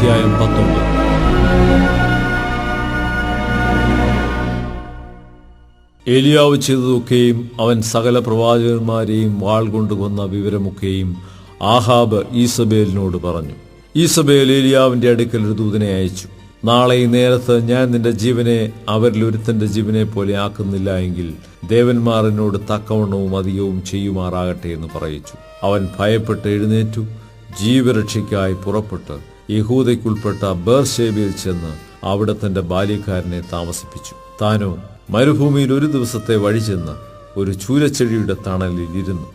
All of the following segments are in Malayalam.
അധ്യായം 19. ഏലിയാവ് ചെയ്തതൊക്കെയും അവൻ സകല പ്രവാചകന്മാരെയും വാൾ കൊണ്ട് കൊന്ന വിവരമൊക്കെയും ആഹാബ് ഈസബേലിനോട് പറഞ്ഞു. ഈസബേൽ ഏലിയാവിന്റെ അടുക്കൽ ഒരു ദൂതനെ അയച്ചു. നാളെ ഈ നേരത്ത് ഞാൻ നിന്റെ ജീവനെ അവരിൽ ഒരുത്തന്റെ ജീവനെ പോലെ ആക്കുന്നില്ല എങ്കിൽ ദേവന്മാർ എന്നോട് തക്കവണ്ണവും അധികവും ചെയ്യുമാറാകട്ടെ എന്ന് പറയിച്ചു. അവൻ ഭയപ്പെട്ട് എഴുന്നേറ്റു ജീവരക്ഷയ്ക്കായി പുറപ്പെട്ട് യഹൂദയ്ക്കുൾപ്പെട്ട ബേർശേബയിൽ ചെന്ന് അവിടെ തന്റെ ബാല്യക്കാരനെ താമസിപ്പിച്ചു. താനോ മരുഭൂമിയിൽ ഒരു ദിവസത്തെ വഴി ചെന്ന് ഒരു ചൂരച്ചെടിയുടെ തണലിൽ ഇരുന്നു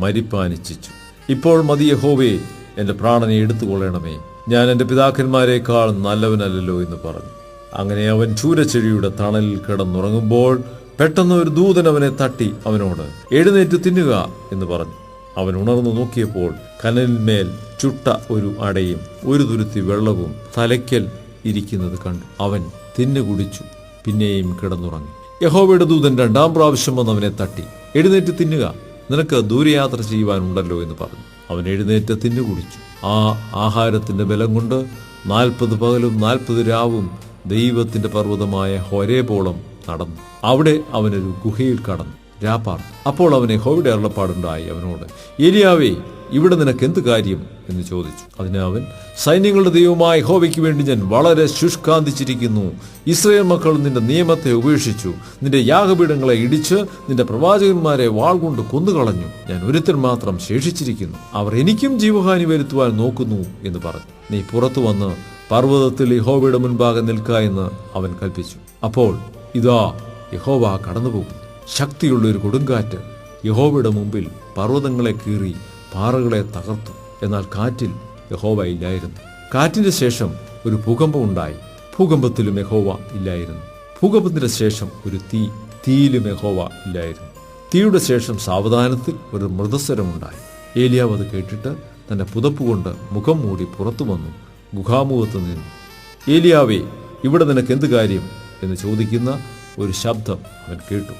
മരിപ്പാനിച്ഛിച്ചു. ഇപ്പോൾ മതി യഹോവേ, എന്റെ പ്രാണനെ എടുത്തുകൊള്ളണമേ, ഞാൻ എന്റെ പിതാക്കന്മാരെക്കാൾ നല്ലവനല്ലോ എന്ന് പറഞ്ഞു. അങ്ങനെ അവൻ ചൂരച്ചെടിയുടെ തണലിൽ കിടന്നുറങ്ങുമ്പോൾ പെട്ടെന്ന് ഒരു ദൂതൻ അവനെ തട്ടി അവനോട് എഴുന്നേറ്റ് തിന്നുക എന്ന് പറഞ്ഞു. അവൻ ഉണർന്നു നോക്കിയപ്പോൾ കനലിന്മേൽ ചുട്ട ഒരു അടയും ഒരു തുരുത്തി വെള്ളവും തലയ്ക്കൽ ഇരിക്കുന്നത് കണ്ടു. അവൻ തിന്നുകുടിച്ചു, പിന്നെയും കിടന്നുറങ്ങി. യഹോവയുടെ ദൂതൻ 2-ാം പ്രാവശ്യം വന്ന് അവനെ തട്ടി എഴുന്നേറ്റ് തിന്നുക, നിനക്ക് ദൂരയാത്ര ചെയ്യുവാനുണ്ടല്ലോ എന്ന് പറഞ്ഞു. അവൻ എഴുന്നേറ്റ് തിന്നുകുടിച്ചു. ആ ആഹാരത്തിന്റെ ബലം കൊണ്ട് 40 പകലും 40 രാവും ദൈവത്തിന്റെ പർവ്വതമായ ഹോരേബോളം നടന്നു. അവിടെ അവനൊരു ഗുഹയിൽ കടന്നു രാപ്പാർത്തു. അപ്പോൾ അവനെ യഹോവയുടെ അരുളപ്പാടുണ്ടായി അവനോട്, ഏലിയാവേ, ഇവിടെ നിനക്ക് എന്ത് കാര്യം എന്ന് ചോദിച്ചു. അതിന് അവൻ, സൈന്യങ്ങളുടെ ദൈവമായ യഹോവയ്ക്ക് വേണ്ടി ഞാൻ വളരെ ശുഷ്കാന്തിച്ചിരിക്കുന്നു. ഇസ്രായേൽ മക്കൾ നിന്റെ നിയമത്തെ ഉപേക്ഷിച്ചു, നിന്റെ യാഗപീഠങ്ങളെ ഇടിച്ച് നിന്റെ പ്രവാചകന്മാരെ വാൾ കൊണ്ട് കൊന്നുകളഞ്ഞു. ഞാൻ ഒരുത്തൻ മാത്രം ശേഷിച്ചിരിക്കുന്നു, അവർ എനിക്കും ജീവഹാനി വരുത്തുവാൻ നോക്കുന്നു എന്ന് പറഞ്ഞു. നീ പുറത്തു വന്ന് പർവ്വതത്തിൽ യഹോവയുടെ മുൻപാകെ നിൽക്ക എന്ന് അവൻ കൽപ്പിച്ചു. അപ്പോൾ ഇതാ യഹോവ കടന്നുപോകും. ശക്തിയുള്ള ഒരു കൊടുങ്കാറ്റ് യഹോവയുടെ മുമ്പിൽ പർവ്വതങ്ങളെ കീറി പാറകളെ തകർത്തു. എന്നാൽ കാറ്റിൽ യഹോവ ഇല്ലായിരുന്നു. കാറ്റിന്റെ ശേഷം ഒരു ഭൂകമ്പം ഉണ്ടായി. ഭൂകമ്പത്തിലും യഹോവ ഇല്ലായിരുന്നു. ഭൂകമ്പത്തിന്റെ ശേഷം ഒരു തീയിലും യഹോവ ഇല്ലായിരുന്നു. തീയുടെ ശേഷം സാവധാനത്തിൽ ഒരു മൃദസ്വരമുണ്ടായി. ഏലിയാവ് അത് കേട്ടിട്ട് തന്റെ പുതപ്പ് കൊണ്ട് മുഖം മൂടി പുറത്തു വന്നു ഗുഹാമുഖത്ത് നിന്നു. ഏലിയാവേ, ഇവിടെ നിനക്ക് എന്ത് കാര്യം എന്ന് ചോദിക്കുന്ന ഒരു ശബ്ദം അവൻ കേട്ടു.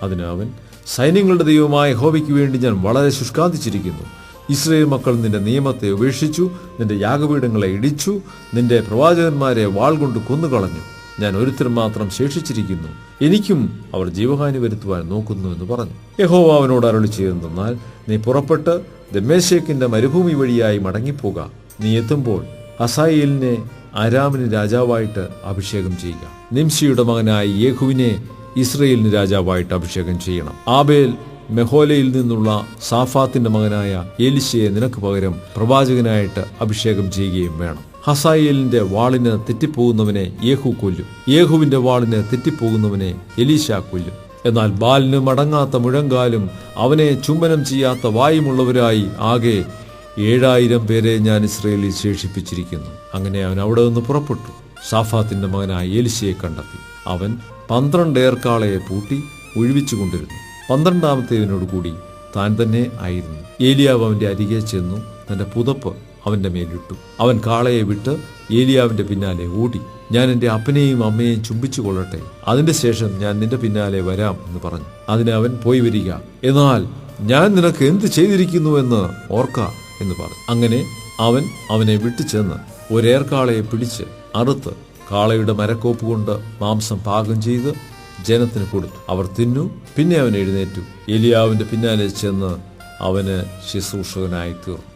അതിന് അവൻ, സൈന്യങ്ങളുടെ ദൈവമായ യഹോവയ്ക്ക് വേണ്ടി ഞാൻ വളരെ ശുഷ്കാന്തിച്ചിരിക്കുന്നു. ഇസ്രായേൽ മക്കൾ നിന്റെ നിയമത്തെ ഉപേക്ഷിച്ചു, നിന്റെ യാഗപീഠങ്ങളെ ഇടിച്ചു, നിന്റെ പ്രവാചകന്മാരെ വാൾ കൊണ്ട് കൊന്നുകളഞ്ഞു. ഞാൻ ഒരുത്തൻ മാത്രം ശേഷിച്ചിരിക്കുന്നു, എനിക്കും അവർ ജീവഹാനി വരുത്തുവാൻ നോക്കുന്നു എന്ന് പറഞ്ഞു. യഹോവ അവനോട് അരുളി ചെയ്തെന്നാൽ, നീ പുറപ്പെട്ട് ദമ്മേശേക്കിന്റെ മരുഭൂമി വഴിയായി മടങ്ങിപ്പോക. നീ എത്തുമ്പോൾ ഹസായേലിനെ അരാമിന് രാജാവായിട്ട് അഭിഷേകം ചെയ്യുക. നിംശിയുടെ മകനായ യേഹുവിനെ ഇസ്രയേലിന് രാജാവായിട്ട് അഭിഷേകം ചെയ്യണം. ആബേൽ മെഹോലയിൽ നിന്നുള്ള സാഫാത്തിന്റെ മകനായ എലിശയെ നിനക്ക് പകരം പ്രവാചകനായിട്ട് അഭിഷേകം ചെയ്യുകയും വേണം. ഹസായേലിന്റെ വാളിന് തെറ്റിപ്പോകുന്നവനെ യേഹു കൊല്ലും, യേഹുവിന്റെ വാളിന് തെറ്റിപ്പോകുന്നവനെ എലീശ കൊല്ലും. എന്നാൽ ബാലിന് മടങ്ങാത്ത മുഴങ്കാലും അവനെ ചുംബനം ചെയ്യാത്ത വായുമുള്ളവരായി ആകെ 7000 പേരെ ഞാൻ ഇസ്രയേലിൽ ശേഷിപ്പിച്ചിരിക്കുന്നു. അങ്ങനെ അവൻ അവിടെ നിന്ന് പുറപ്പെട്ടു സാഫാത്തിന്റെ മകനായ എലിശയെ കണ്ടെത്തി. അവൻ 12 ഏർക്കാളയെ പൂട്ടി ഒഴിവിച്ചുകൊണ്ടിരുന്നു. 12ാമത്തേതിനോട് കൂടി താൻ തന്നെ ആയിരുന്നു. ഏലിയാവ് അവന്റെ അരികെ ചെന്നു തന്റെ പുതപ്പ് അവന്റെ മേലിട്ടു. അവൻ കാളയെ വിട്ട് ഏലിയാവിന്റെ പിന്നാലെ ഓടി. ഞാൻ എന്റെ അപ്പനെയും അമ്മയെയും ചുംബിച്ചു കൊള്ളട്ടെ, അതിന്റെ ശേഷം ഞാൻ നിന്റെ പിന്നാലെ വരാം എന്ന് പറഞ്ഞു. അതിന് അവൻ, പോയി വരിക, എന്നാൽ ഞാൻ നിനക്ക് എന്ത് ചെയ്തിരിക്കുന്നുവെന്ന് ഓർക്ക എന്ന് പറഞ്ഞു. അങ്ങനെ അവൻ അവനെ വിട്ടുചെന്ന് ഒരേർക്കാളയെ പിടിച്ച് അറുത്ത് കാളയുടെ മരക്കോപ്പ് കൊണ്ട് മാംസം പാകം ചെയ്ത് ജനത്തിന് കൊടുത്തു. അവർ തിന്നു. പിന്നെ അവൻ എഴുന്നേറ്റു ഏലിയാവിന്റെ പിന്നാലെ ചെന്ന് അവന് ശുശ്രൂഷകനായി തീർന്നു.